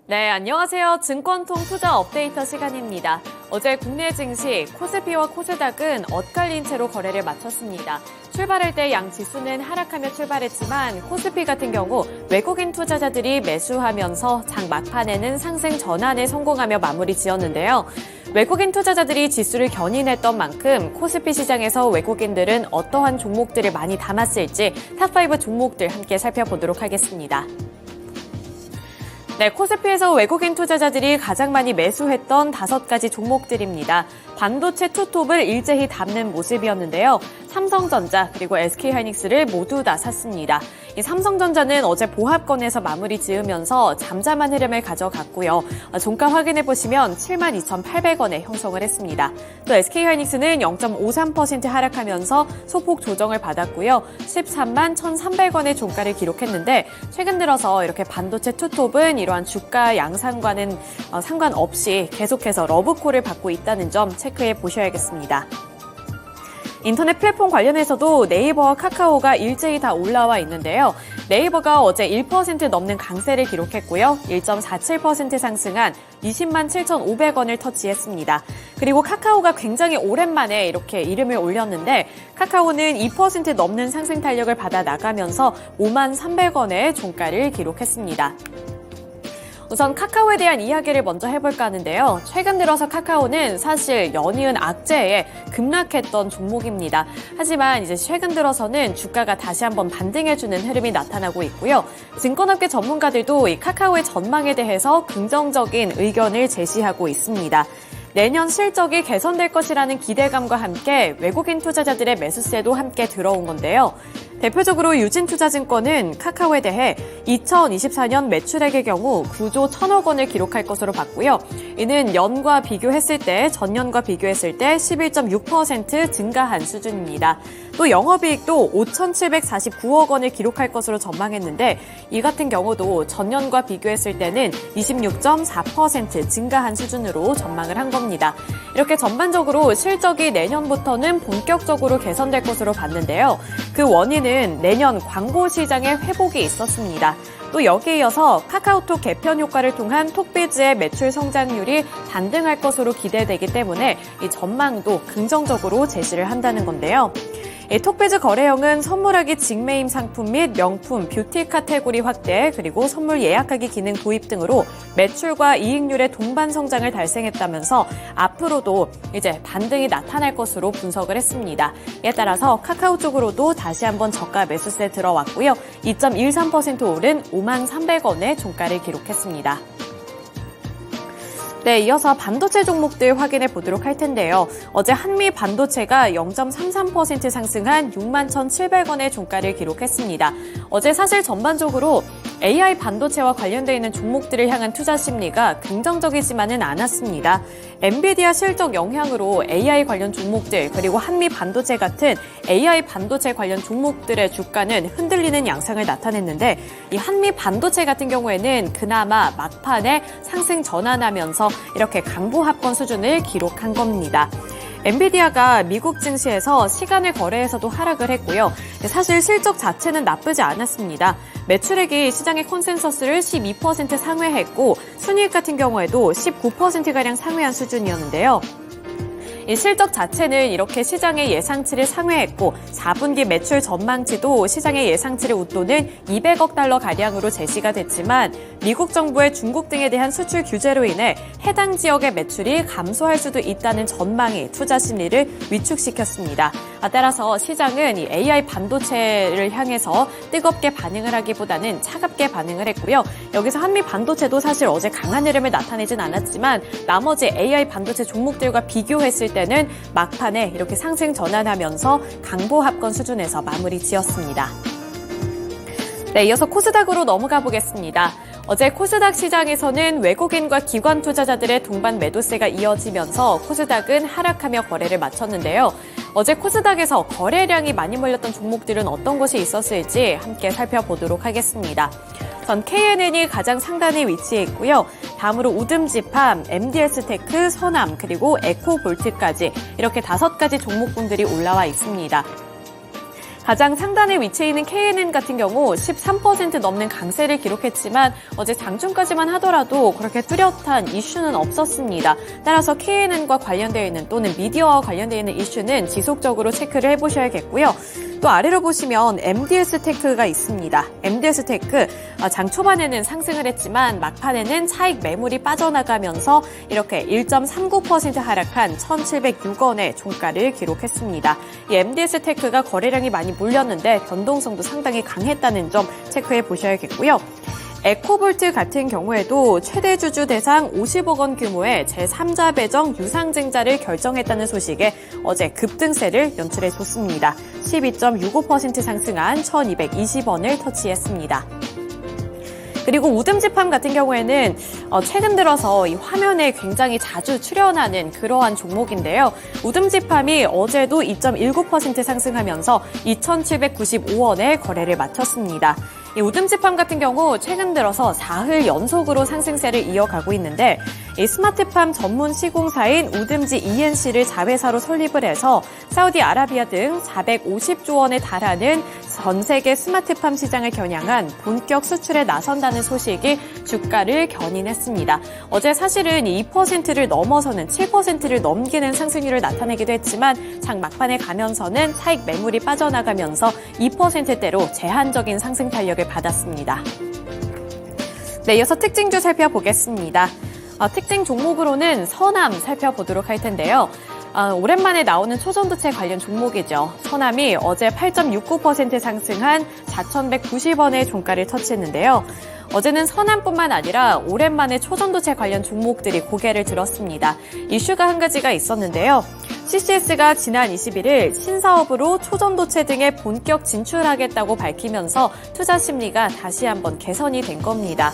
네, 안녕하세요. 증권통 투자 업데이터 시간입니다. 어제 국내 증시 코스피와 코스닥은 엇갈린 채로 거래를 마쳤습니다. 출발할 때 양 지수는 하락하며 출발했지만 코스피 같은 경우 외국인 투자자들이 매수하면서 장 막판에는 상승 전환에 성공하며 마무리 지었는데요. 외국인 투자자들이 지수를 견인했던 만큼 코스피 시장에서 외국인들은 어떠한 종목들을 많이 담았을지 탑5 종목들 함께 살펴보도록 하겠습니다. 네, 코스피에서 외국인 투자자들이 가장 많이 매수했던 5가지 종목들입니다. 반도체 투톱을 일제히 담는 모습이었는데요. 삼성전자 그리고 SK하이닉스를 모두 다 샀습니다. 이 삼성전자는 어제 보합권에서 마무리 지으면서 잠잠한 흐름을 가져갔고요. 종가 확인해 보시면 72,800원에 형성을 했습니다. 또 SK하이닉스는 0.53% 하락하면서 소폭 조정을 받았고요. 131,300원의 종가를 기록했는데 최근 들어서 이렇게 반도체 투톱은 이러한 주가 양상과는 상관없이 계속해서 러브콜을 받고 있다는 점 체크해 보셔야겠습니다. 인터넷 플랫폼 관련해서도 네이버와 카카오가 일제히 다 올라와 있는데요. 네이버가 어제 1% 넘는 강세를 기록했고요. 1.47% 상승한 20만 7,500원을 터치했습니다. 그리고 카카오가 굉장히 오랜만에 이렇게 이름을 올렸는데 카카오는 2% 넘는 상승 탄력을 받아 나가면서 5만 300원의 종가를 기록했습니다. 우선 카카오에 대한 이야기를 먼저 해볼까 하는데요. 최근 들어서 카카오는 사실 연이은 악재에 급락했던 종목입니다. 하지만 이제 최근 들어서는 주가가 다시 한번 반등해주는 흐름이 나타나고 있고요. 증권업계 전문가들도 이 카카오의 전망에 대해서 긍정적인 의견을 제시하고 있습니다. 내년 실적이 개선될 것이라는 기대감과 함께 외국인 투자자들의 매수세도 함께 들어온 건데요. 대표적으로 유진투자증권은 카카오에 대해 2024년 매출액의 경우 9조 1천억 원을 기록할 것으로 봤고요. 이는 연과 비교했을 때, 전년과 비교했을 때 11.6% 증가한 수준입니다. 또 영업이익도 5,749억 원을 기록할 것으로 전망했는데 이 같은 경우도 전년과 비교했을 때는 26.4% 증가한 수준으로 전망을 한 겁니다. 이렇게 전반적으로 실적이 내년부터는 본격적으로 개선될 것으로 봤는데요. 그 원인은 내년 광고 시장의 회복이 있었습니다. 또 여기에 이어서 카카오톡 개편 효과를 통한 톡비즈의 매출 성장률이 반등할 것으로 기대되기 때문에 이 전망도 긍정적으로 제시를 한다는 건데요. 톡비즈 거래형은 선물하기 직매임 상품 및 명품, 뷰티 카테고리 확대, 그리고 선물 예약하기 기능 도입 등으로 매출과 이익률의 동반 성장을 달성했다면서 앞으로도 이제 반등이 나타날 것으로 분석을 했습니다. 이에 따라서 카카오 쪽으로도 다시 한번 저가 매수세 들어왔고요. 2.13% 오른 5만 300원의 종가를 기록했습니다. 네, 이어서 반도체 종목들 확인해 보도록 할 텐데요. 어제 한미 반도체가 0.33% 상승한 6만 1,700원의 종가를 기록했습니다. 어제 사실 전반적으로 AI 반도체와 관련되어 있는 종목들을 향한 투자 심리가 긍정적이지만은 않았습니다. 엔비디아 실적 영향으로 AI 관련 종목들 그리고 한미 반도체 같은 AI 반도체 관련 종목들의 주가는 흔들리는 양상을 나타냈는데 이 한미 반도체 같은 경우에는 그나마 막판에 상승 전환하면서 이렇게 강보합권 수준을 기록한 겁니다. 엔비디아가 미국 증시에서 시간을 거래해서도 하락을 했고요. 사실 실적 자체는 나쁘지 않았습니다. 매출액이 시장의 컨센서스를 12% 상회했고 순이익 같은 경우에도 19%가량 상회한 수준이었는데요. 이 실적 자체는 이렇게 시장의 예상치를 상회했고 4분기 매출 전망치도 시장의 예상치를 웃도는 200억 달러 가량으로 제시가 됐지만 미국 정부의 중국 등에 대한 수출 규제로 인해 해당 지역의 매출이 감소할 수도 있다는 전망이 투자 심리를 위축시켰습니다. 따라서 시장은 이 AI 반도체를 향해서 뜨겁게 반응을 하기보다는 차갑게 반응을 했고요. 여기서 한미 반도체도 사실 어제 강한 흐름을 나타내진 않았지만 나머지 AI 반도체 종목들과 비교했을 때는 막판에 이렇게 상승 전환하면서 강보합권 수준에서 마무리 지었습니다. 네, 이어서 코스닥으로 넘어가 보겠습니다. 어제 코스닥 시장에서는 외국인과 기관 투자자들의 동반 매도세가 이어지면서 코스닥은 하락하며 거래를 마쳤는데요. 어제 코스닥에서 거래량이 많이 몰렸던 종목들은 어떤 것이 있었을지 함께 살펴보도록 하겠습니다. 전 KNN이 가장 상단에 위치해 있고요. 다음으로 우듬지팜, MDS테크, 서남, 그리고 에코볼트까지 이렇게 5가지 종목군들이 올라와 있습니다. 가장 상단에 위치해 있는 KNN 같은 경우 13% 넘는 강세를 기록했지만 어제 장중까지만 하더라도 그렇게 뚜렷한 이슈는 없었습니다. 따라서 KNN과 관련되어 있는 또는 미디어와 관련되어 있는 이슈는 지속적으로 체크를 해보셔야겠고요. 또 아래로 보시면 MDS테크가 있습니다. MDS테크 장 초반에는 상승을 했지만 막판에는 차익 매물이 빠져나가면서 이렇게 1.39% 하락한 1,706원의 종가를 기록했습니다. 이 MDS테크가 거래량이 많이 몰렸는데 변동성도 상당히 강했다는 점 체크해 보셔야겠고요. 에코볼트 같은 경우에도 최대 주주 대상 50억 원 규모의 제3자 배정 유상증자를 결정했다는 소식에 어제 급등세를 연출해줬습니다. 12.65% 상승한 1,220원을 터치했습니다. 그리고 우듬지팜 같은 경우에는 최근 들어서 이 화면에 굉장히 자주 출연하는 그러한 종목인데요. 우듬지팜이 어제도 2.19% 상승하면서 2,795원에 거래를 마쳤습니다. 이 우듬지팜 같은 경우 최근 들어서 4흘 연속으로 상승세를 이어가고 있는데 이 스마트팜 전문 시공사인 우듬지 ENC를 자회사로 설립을 해서 사우디아라비아 등 450조 원에 달하는 전 세계 스마트팜 시장을 겨냥한 본격 수출에 나선다는 소식이 주가를 견인했습니다. 어제 사실은 2%를 넘어서는 7%를 넘기는 상승률을 나타내기도 했지만 장 막판에 가면서는 차익 매물이 빠져나가면서 2%대로 제한적인 상승 탄력을 받았습니다. 네, 이어서 특징주 살펴보겠습니다. 특징 종목으로는 서남 살펴보도록 할 텐데요. 오랜만에 나오는 초전도체 관련 종목이죠. 서남이 어제 8.69% 상승한 4,190원의 종가를 터치했는데요. 어제는 서남뿐만 아니라 오랜만에 초전도체 관련 종목들이 고개를 들었습니다. 이슈가 한 가지가 있었는데요. CCS가 지난 21일 신사업으로 초전도체 등에 본격 진출하겠다고 밝히면서 투자 심리가 다시 한번 개선이 된 겁니다.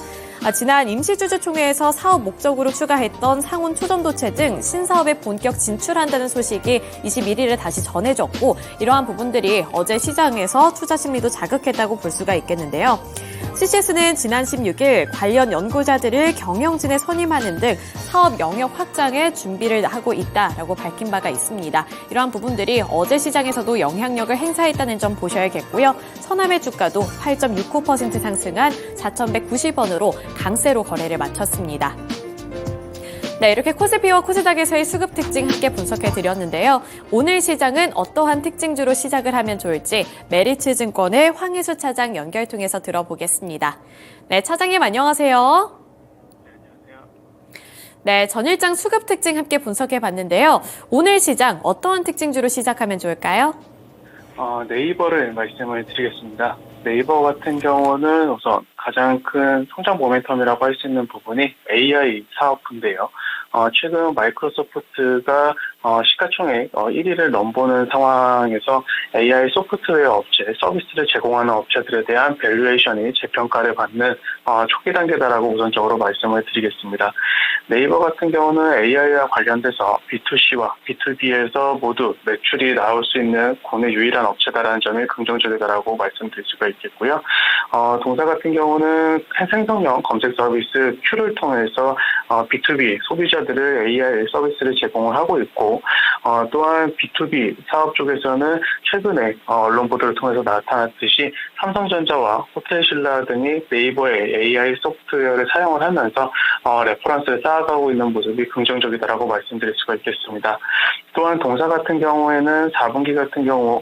지난 임시주주총회에서 사업 목적으로 추가했던 상온 초전도체 등 신사업에 본격 진출한다는 소식이 21일에 다시 전해졌고 이러한 부분들이 어제 시장에서 투자 심리도 자극했다고 볼 수가 있겠는데요. CCS는 지난 16일 관련 연구자들을 경영진에 선임하는 등 사업 영역 확장에 준비를 하고 있다라고 밝힌 바가 있습니다. 이러한 부분들이 어제 시장에서도 영향력을 행사했다는 점 보셔야겠고요. 서남의 주가도 8.69% 상승한 4,190원으로 강세로 거래를 마쳤습니다. 네, 이렇게 코스피와 코스닥에서의 수급 특징 함께 분석해드렸는데요. 오늘 시장은 어떠한 특징주로 시작을 하면 좋을지 메리츠증권의 황희수 차장 연결 통해서 들어보겠습니다. 네, 차장님 안녕하세요. 네, 전일장 수급 특징 함께 분석해봤는데요. 오늘 시장 어떠한 특징주로 시작하면 좋을까요? 네이버를 말씀을 드리겠습니다. 네이버 같은 경우는 우선 가장 큰 성장 모멘텀이라고 할 수 있는 부분이 AI 사업부인데요. 최근 마이크로소프트가 시가총액 1위를 넘보는 상황에서 AI 소프트웨어 업체, 서비스를 제공하는 업체들에 대한 밸류에이션이 재평가를 받는 초기 단계다라고 우선적으로 말씀을 드리겠습니다. 네이버 같은 경우는 AI와 관련돼서 B2C와 B2B에서 모두 매출이 나올 수 있는 국내 유일한 업체다라는 점이 긍정적이다라고 말씀드릴 수가 있겠고요. 동사 같은 경우는 생성형 검색 서비스 Q를 통해서 B2B 소비자들을 AI 서비스를 제공을 하고 있고 또한 B2B 사업 쪽에서는 최근에 언론 보도를 통해서 나타났듯이 삼성전자와 호텔신라 등이 네이버의 AI 소프트웨어를 사용을 하면서 레퍼런스를 쌓아가고 있는 모습이 긍정적이다라고 말씀드릴 수가 있겠습니다. 또한 동사 같은 경우에는 4분기 같은 경우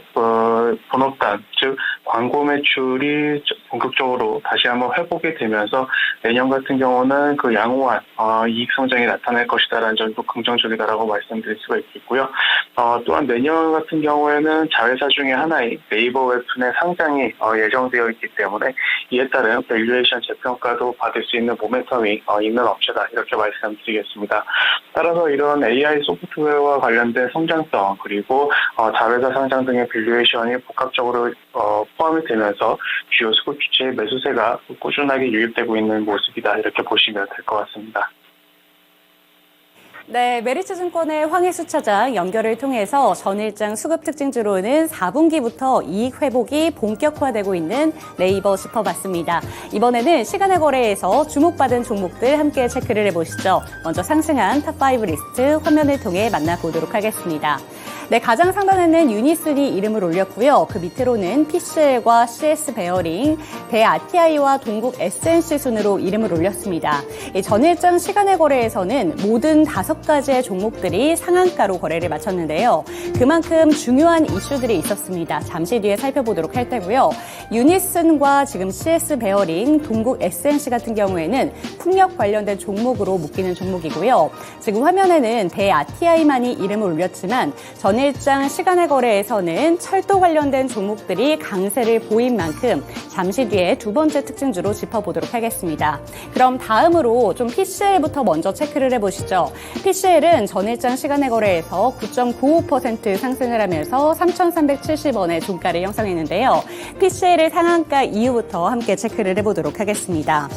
본업단, 즉 광고 매출이 본격적으로 다시 한번 회복이 되면서 내년 같은 경우는 그 양호한 이익 성장이 나타날 것이다라는 점도 긍정적이다라고 말씀드릴 수가 있겠고요. 또한 내년 같은 경우에는 자회사 중에 하나인 네이버 웹툰의 상장이 예정되어 있기 때문에 이에 따른 밸류에이션 재평가도 받을 수 있는 모멘텀이 있는 업체다 이렇게 말씀드리겠습니다. 따라서 이런 AI 소프트웨어와 관련된 성장성 그리고 자회사 상장 등의 밸류에이션이 복합적으로 포함이 되면서 주요 수급 주체의 매수세가 꾸준하게 유입되고 있는 모습이다 이렇게 보시면 될 것 같습니다. 네, 메리츠증권의 황혜수 차장 연결을 통해서 전일장 수급 특징주로는 4분기부터 이익 회복이 본격화되고 있는 네이버 짚어봤습니다. 이번에는 시간의 거래에서 주목받은 종목들 함께 체크를 해보시죠. 먼저 상승한 탑5 리스트 화면을 통해 만나보도록 하겠습니다. 네, 가장 상단에는 유니슨이 이름을 올렸고요. 그 밑으로는 PCL과 CS 베어링, 대아티아이와 동국 SNC 순으로 이름을 올렸습니다. 전일장 시간의 거래에서는 모든 5가지의 종목들이 상한가로 거래를 마쳤는데요. 그만큼 중요한 이슈들이 있었습니다. 잠시 뒤에 살펴보도록 할 테고요. 유니슨과 지금 CS 베어링, 동국 SNC 같은 경우에는 풍력 관련된 종목으로 묶이는 종목이고요. 지금 화면에는 대아티아이만이 이름을 올렸지만 전일장 시간의 거래에서는 철도 관련된 종목들이 강세를 보인 만큼 잠시 뒤에 두 번째 특징주로 짚어보도록 하겠습니다. 그럼 다음으로 좀 PCL부터 먼저 체크를 해보시죠. PCL은 전일장 시간의 거래에서 9.95% 상승을 하면서 3,370원의 종가를 형성했는데요. PCL의 상한가 이후부터 함께 체크를 해보도록 하겠습니다.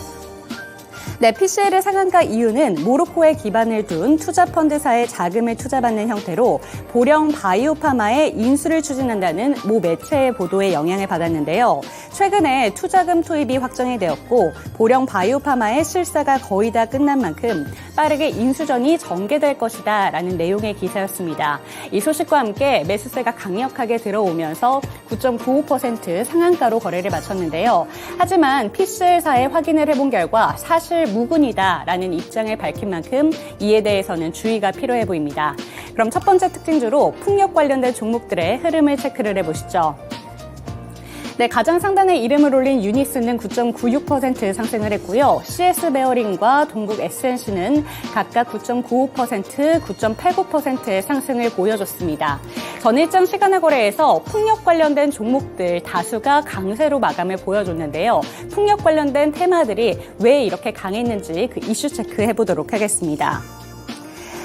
네, PCL의 상한가 이유는 모로코에 기반을 둔 투자펀드사의 자금을 투자받는 형태로 보령 바이오파마의 인수를 추진한다는 모 매체의 보도에 영향을 받았는데요. 최근에 투자금 투입이 확정이 되었고 보령 바이오파마의 실사가 거의 다 끝난 만큼 빠르게 인수전이 전개될 것이다 라는 내용의 기사였습니다. 이 소식과 함께 매수세가 강력하게 들어오면서 9.95% 상한가로 거래를 마쳤는데요. 하지만 PCL사에 확인을 해본 결과 사실 무근이다라는 입장을 밝힌 만큼 이에 대해서는 주의가 필요해 보입니다. 그럼 첫 번째 특징주로 풍력 관련된 종목들의 흐름을 체크를 해보시죠. 네, 가장 상단에 이름을 올린 유니슨은 9.96% 상승을 했고요. CS 베어링과 동국 SNC는 각각 9.95%, 9.89%의 상승을 보여줬습니다. 전일장 시간의 거래에서 풍력 관련된 종목들 다수가 강세로 마감을 보여줬는데요. 풍력 관련된 테마들이 왜 이렇게 강했는지 그 이슈 체크해 보도록 하겠습니다.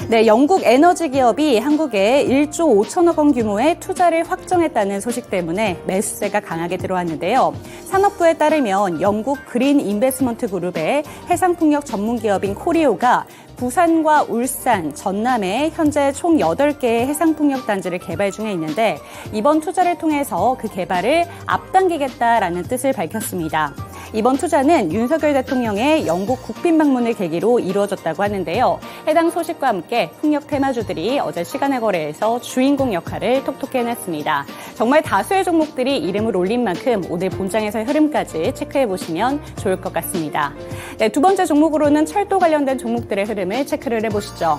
네, 영국 에너지 기업이 한국에 1조 5천억 원 규모의 투자를 확정했다는 소식 때문에 매수세가 강하게 들어왔는데요. 산업부에 따르면 영국 그린 인베스먼트 그룹의 해상풍력 전문 기업인 코리오가 부산과 울산, 전남에 현재 총 8개의 해상풍력 단지를 개발 중에 있는데 이번 투자를 통해서 그 개발을 앞당기겠다라는 뜻을 밝혔습니다. 이번 투자는 윤석열 대통령의 영국 국빈 방문을 계기로 이루어졌다고 하는데요. 해당 소식과 함께 풍력 테마주들이 어제 시간의 거래에서 주인공 역할을 톡톡히 해냈습니다. 정말 다수의 종목들이 이름을 올린 만큼 오늘 본장에서의 흐름까지 체크해보시면 좋을 것 같습니다. 네, 두 번째 종목으로는 철도 관련된 종목들의 흐름을 체크를 해보시죠.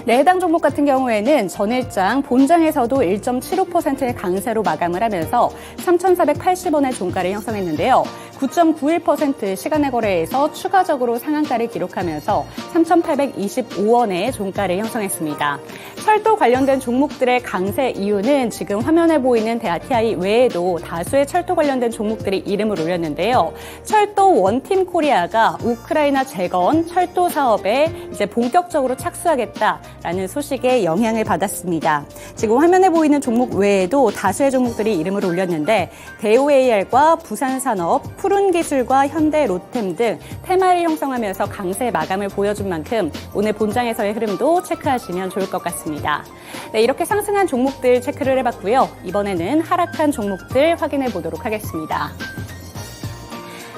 네, 해당 종목 같은 경우에는 전일장 본장에서도 1.75%의 강세로 마감을 하면서 3,480원의 종가를 형성했는데요. 9.91% 시간의 거래에서 추가적으로 상한가를 기록하면서 3,825원의 종가를 형성했습니다. 철도 관련된 종목들의 강세 이유는 지금 화면에 보이는 대아티아이 외에도 다수의 철도 관련된 종목들이 이름을 올렸는데요. 철도 원팀 코리아가 우크라이나 재건 철도 사업에 이제 본격적으로 착수하겠다라는 소식에 영향을 받았습니다. 지금 화면에 보이는 종목 외에도 다수의 종목들이 이름을 올렸는데 대우AR과 부산산업, 푸른기술과 현대 로템 등 테마를 형성하면서 강세 마감을 보여준 만큼 오늘 본장에서의 흐름도 체크하시면 좋을 것 같습니다. 네, 이렇게 상승한 종목들 체크를 해봤고요. 이번에는 하락한 종목들 확인해 보도록 하겠습니다.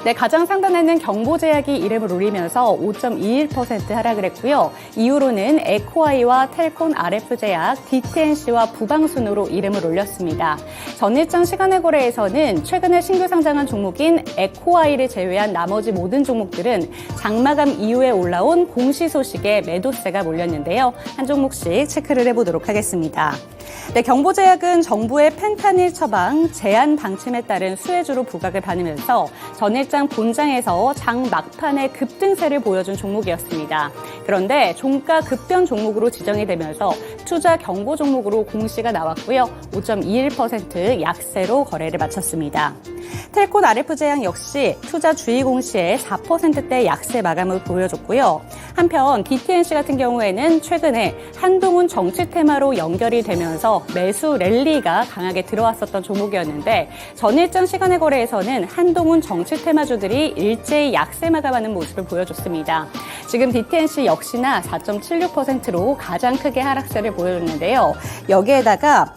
네, 가장 상단에는 경보제약이 이름을 올리면서 5.21% 하락을 했고요. 이후로는 에코아이와 텔콘 RF제약, DTNC와 부방순으로 이름을 올렸습니다. 전일장 시간의 거래에서는 최근에 신규 상장한 종목인 에코아이를 제외한 나머지 모든 종목들은 장마감 이후에 올라온 공시 소식에 매도세가 몰렸는데요. 한 종목씩 체크를 해보도록 하겠습니다. 네, 경보제약은 정부의 펜타닐 처방 제한 방침에 따른 수혜주로 부각을 받으면서 전일장 본장에서 장 막판에 급등세를 보여준 종목이었습니다. 그런데 종가 급변 종목으로 지정이 되면서 투자 경고 종목으로 공시가 나왔고요. 5.21% 약세로 거래를 마쳤습니다. 텔콘 RF제약 역시 투자 주의 공시에 4%대 약세 마감을 보여줬고요. 한편 DTNC 같은 경우에는 최근에 한동훈 정치 테마로 연결이 되면서 매수 랠리가 강하게 들어왔었던 종목이었는데 전일장 시간의 거래에서는 한동훈 정치 테마주들이 일제히 약세 마감하는 모습을 보여줬습니다. 지금 DTNC 역시나 4.76%로 가장 크게 하락세를 보여줬는데요. 여기에다가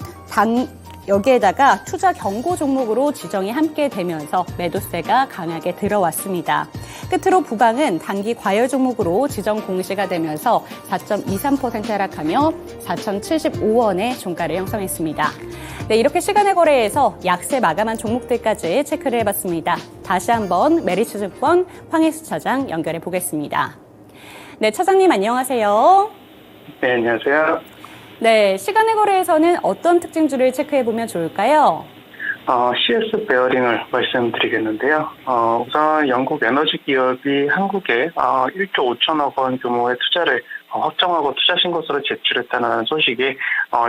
투자 경고 종목으로 지정이 함께 되면서 매도세가 강하게 들어왔습니다. 끝으로 부방은 단기 과열 종목으로 지정 공시가 되면서 4.23% 하락하며 4,075원의 종가를 형성했습니다. 네, 이렇게 시간의 거래에서 약세 마감한 종목들까지 체크를 해봤습니다. 다시 한번 메리츠증권 황혜수 차장 연결해 보겠습니다. 네, 차장님 안녕하세요. 네, 안녕하세요. 네, 시간의 거래에서는 어떤 특징주를 체크해보면 좋을까요? CS 베어링을 말씀드리겠는데요. 우선 영국 에너지 기업이 한국에 1조 5천억 원 규모의 투자를 확정하고 투자 신고서를 제출했다는 소식이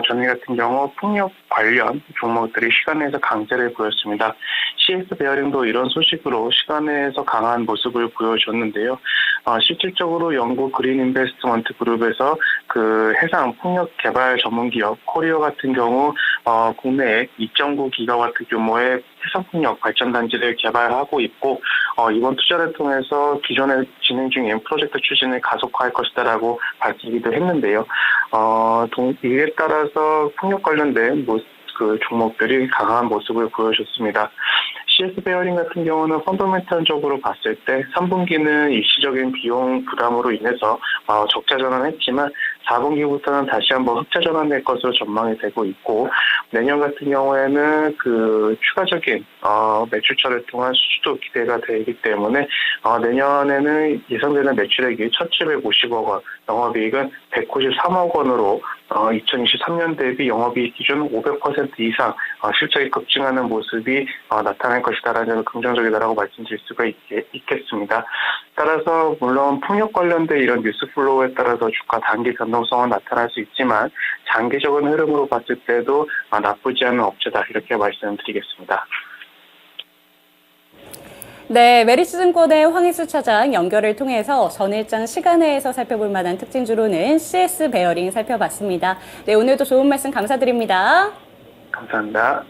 전일 같은 경우 풍력 관련 종목들이 시간에서 강세를 보였습니다. CS 베어링도 이런 소식으로 시간에서 강한 모습을 보여줬는데요. 실질적으로 영국 그린 인베스트먼트 그룹에서 그 해상 풍력 개발 전문 기업 코리어 같은 경우 국내에 2.9 기가와트 규모의 해상풍력 발전단지를 개발하고 있고 이번 투자를 통해서 기존에 진행 중인 프로젝트 추진을 가속화할 것이다라고 밝히기도 했는데요. 이에 따라서 풍력 관련된 그 종목들이 강한 모습을 보여줬습니다. CS 베어링 같은 경우는 펀더멘탈적으로 봤을 때 3분기는 일시적인 비용 부담으로 인해서 적자 전환했지만 4분기부터는 다시 한번 흑자 전환될 것으로 전망이 되고 있고 내년 같은 경우에는 그 추가적인 매출처를 통한 수주도 기대가 되기 때문에 내년에는 예상되는 매출액이 1,750억 원, 영업이익은 193억 원으로 2023년 대비 영업이익 기준 500% 이상 실적이 급증하는 모습이 나타날 것이다라는 점을 긍정적이다라고 말씀드릴 수가 있겠습니다. 따라서 물론 풍력 관련된 이런 뉴스 플로우에 따라서 주가 단기 변동성은 나타날 수 있지만 장기적인 흐름으로 봤을 때도 나쁘지 않은 업체다 이렇게 말씀드리겠습니다. 네, 메리츠증권의 황희수 차장 연결을 통해서 전일장 시간외에서 살펴볼 만한 특징주로는 CS 베어링 살펴봤습니다. 네, 오늘도 좋은 말씀 감사드립니다. 감사합니다.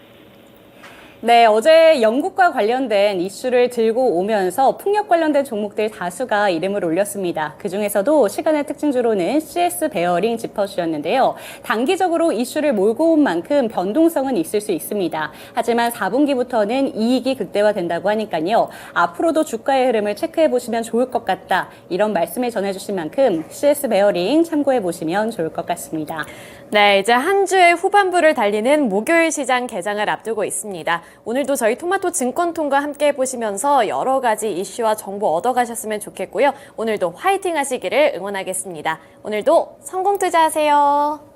네, 어제 영국과 관련된 이슈를 들고 오면서 풍력 관련된 종목들 다수가 이름을 올렸습니다. 그중에서도 시간의 특징주로는 CS 베어링 짚어주셨는데요. 단기적으로 이슈를 몰고 온 만큼 변동성은 있을 수 있습니다. 하지만 4분기부터는 이익이 극대화된다고 하니까요. 앞으로도 주가의 흐름을 체크해보시면 좋을 것 같다. 이런 말씀을 전해주신 만큼 CS 베어링 참고해보시면 좋을 것 같습니다. 네, 이제 한 주의 후반부를 달리는 목요일 시장 개장을 앞두고 있습니다. 오늘도 저희 토마토 증권통과 함께 해보시면서 여러 가지 이슈와 정보 얻어가셨으면 좋겠고요. 오늘도 화이팅 하시기를 응원하겠습니다. 오늘도 성공 투자하세요.